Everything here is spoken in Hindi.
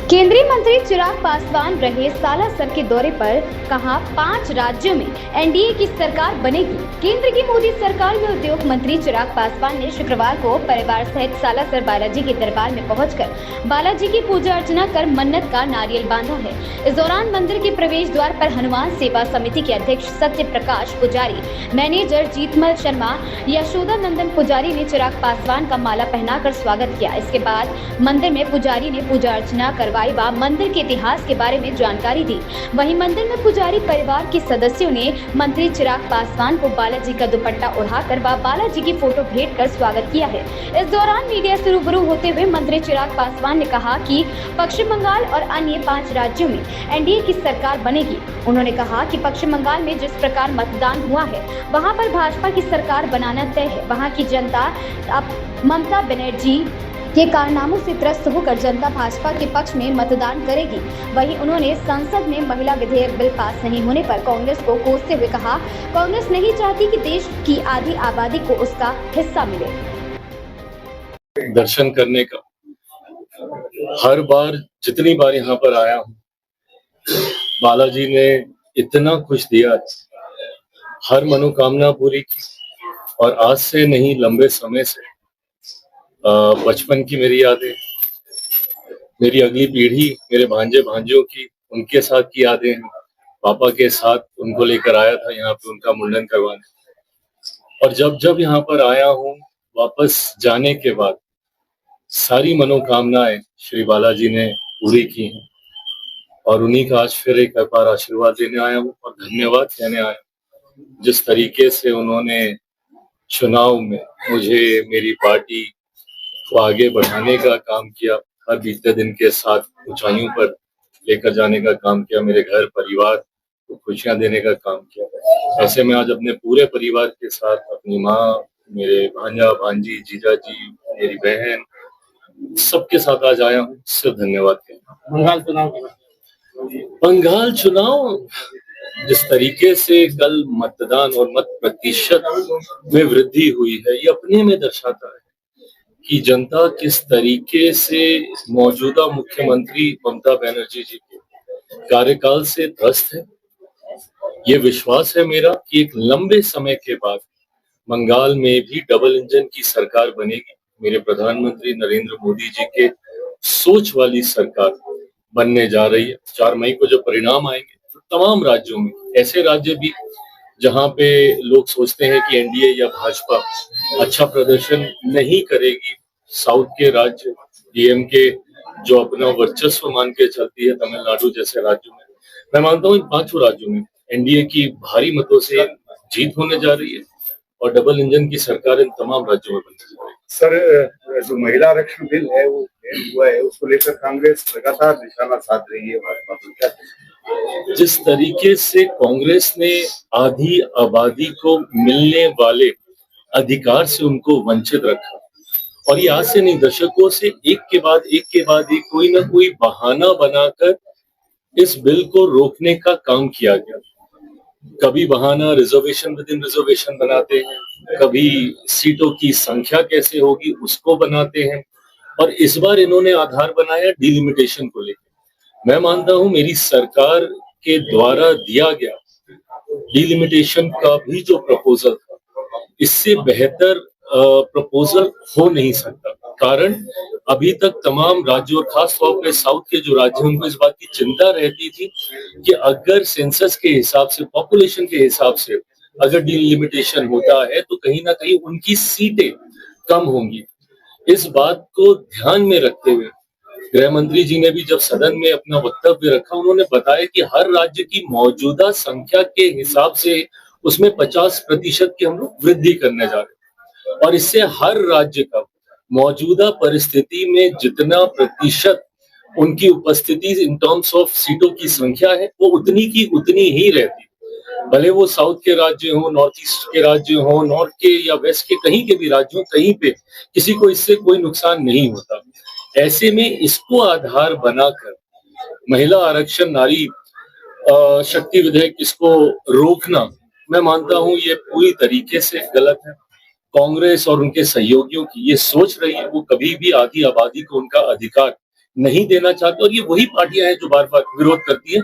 केंद्रीय मंत्री चिराग पासवान रहे सालासर के दौरे पर, कहा 5 राज्यों में एनडीए की सरकार बनेगी। केंद्र की मोदी सरकार में उद्योग मंत्री चिराग पासवान ने शुक्रवार को परिवार सहित सालासर बालाजी के दरबार में पहुंचकर बालाजी की पूजा अर्चना कर मन्नत का नारियल बांधा है। इस दौरान मंदिर के प्रवेश द्वार पर हनुमान सेवा समिति के अध्यक्ष सत्य प्रकाश पुजारी, मैनेजर जीतमल शर्मा, यशोदा नंदन पुजारी ने चिराग पासवान का माला पहनाकर स्वागत किया। इसके बाद मंदिर में पुजारी ने पूजा अर्चना करवाई व मंदिर के इतिहास के बारे में जानकारी दी। वहीं मंदिर में पुजारी परिवार के सदस्यों ने मंत्री चिराग पासवान को बालाजी का दुपट्टा ओढ़ाकर व बालाजी की फोटो भेंट कर स्वागत किया है। इस दौरान मीडिया से रूबरू होते हुए मंत्री चिराग पासवान ने कहा कि पश्चिम बंगाल और अन्य 5 राज्यों में एनडीए की सरकार बनेगी। उन्होंने कहा कि पश्चिम बंगाल में जिस प्रकार मतदान हुआ है, वहां पर भाजपा की सरकार बनाना तय है। वहां की जनता अब ममता बनर्जी के कारनामों से त्रस्त होकर जनता भाजपा के पक्ष में मतदान करेगी। वहीं उन्होंने संसद में महिला विधेयक बिल पास नहीं होने पर कांग्रेस को कोसते हुए कहा, कांग्रेस नहीं चाहती कि देश की आधी आबादी को उसका हिस्सा मिले। दर्शन करने का हर बार जितनी बार यहाँ पर आया हूँ, बालाजी ने इतना कुछ दिया, हर मनोकामना पूरी की। और आज से नहीं, लंबे समय से बचपन की मेरी यादें, मेरी अगली पीढ़ी, मेरे भांजे भांजियों की, उनके साथ की यादें हैं। पापा के साथ उनको लेकर आया था यहाँ पे उनका मुंडन करवाने। और जब जब यहाँ पर आया हूँ, वापस जाने के बाद सारी मनोकामनाएं श्री बालाजी ने पूरी की हैं। और उन्हीं का आज फिर एक बार आशीर्वाद देने आया हूँ और धन्यवाद कहने आया हूँ। जिस तरीके से उन्होंने चुनाव में मुझे, मेरी पार्टी को आगे बढ़ाने का काम किया, हर बीते दिन के साथ ऊंचाइयों पर लेकर जाने का काम किया, मेरे घर परिवार को खुशियां देने का काम किया। ऐसे में आज अपने पूरे परिवार के साथ, अपनी माँ, मेरे भांजा भांजी, जीजा जी, मेरी बहन, सबके साथ आज आया हूँ। सिर्फ धन्यवाद कहना। बंगाल चुनाव जिस तरीके से कल मतदान और मत प्रतिशत में वृद्धि हुई है, ये अपने में दर्शाता है कि जनता किस तरीके से मौजूदा मुख्यमंत्री ममता बनर्जी जी के कार्यकाल से त्रस्त है। ये विश्वास है मेरा कि एक लंबे समय के बाद बंगाल में भी डबल इंजन की सरकार बनेगी। मेरे प्रधानमंत्री नरेंद्र मोदी जी के सोच वाली सरकार बनने जा रही है। 4 मई को जब परिणाम आएंगे तो तमाम राज्यों में, ऐसे राज्य भी जहां पे लोग सोचते हैं कि एनडीए या भाजपा अच्छा प्रदर्शन नहीं करेगी, साउथ के राज्य, डीएमके जो अपना वर्चस्व मान के चलती है, तमिलनाडु जैसे राज्यों में, मैं मानता हूँ इन 5 राज्यों में एनडीए की भारी मतों से जीत होने जा रही है और डबल इंजन की सरकार इन तमाम राज्यों में बनने जा रही है। सर, जो महिला आरक्षण बिल है वो हुआ है, उसको लेकर कांग्रेस लगातार निशाना साध रही है भाजपा को। क्या जिस तरीके से कांग्रेस ने आधी आबादी को मिलने वाले अधिकार से उनको वंचित रखा, और ये आज से नहीं, दशकों से एक के बाद एक कोई ना कोई बहाना बनाकर इस बिल को रोकने का काम किया गया। कभी बहाना रिजर्वेशन विद इन रिजर्वेशन बनाते हैं, कभी सीटों की संख्या कैसे होगी उसको बनाते हैं, और इस बार इन्होंने आधार बनाया डिलिमिटेशन को लेकर। मैं मानता हूं मेरी सरकार के द्वारा दिया गया डिलिमिटेशन का भी जो प्रपोजल था, इससे बेहतर प्रपोजल हो नहीं सकता। कारण अभी तक तमाम राज्यों और खास तौर पर साउथ के जो राज्य हैं, उनको इस बात की चिंता रहती थी कि अगर सेंसस के हिसाब से, पॉपुलेशन के हिसाब से अगर डिलिमिटेशन होता है तो कहीं ना कहीं उनकी सीटें कम होंगी। इस बात को ध्यान में रखते हुए गृह मंत्री जी ने भी जब सदन में अपना वक्तव्य रखा, उन्होंने बताया कि हर राज्य की मौजूदा संख्या के हिसाब से उसमें 50% की हम लोग वृद्धि करने जा रहे हैं, और इससे हर राज्य का मौजूदा परिस्थिति में जितना प्रतिशत उनकी उपस्थिति इन टर्म्स ऑफ सीटों की संख्या है, वो उतनी की उतनी ही रहती। भले वो साउथ के राज्य हो, नॉर्थ ईस्ट के राज्य हो, नॉर्थ के या वेस्ट के कहीं के भी राज्य हो, कहीं पे किसी को इससे कोई नुकसान नहीं होता। ऐसे में इसको आधार बनाकर महिला आरक्षण, नारी शक्ति विधेयक, इसको रोकना, मैं मानता हूं ये पूरी तरीके से गलत है। कांग्रेस और उनके सहयोगियों की ये सोच रही है, वो कभी भी आधी आबादी को उनका अधिकार नहीं देना चाहते, और ये वही पार्टियां हैं जो बार बार विरोध करती है।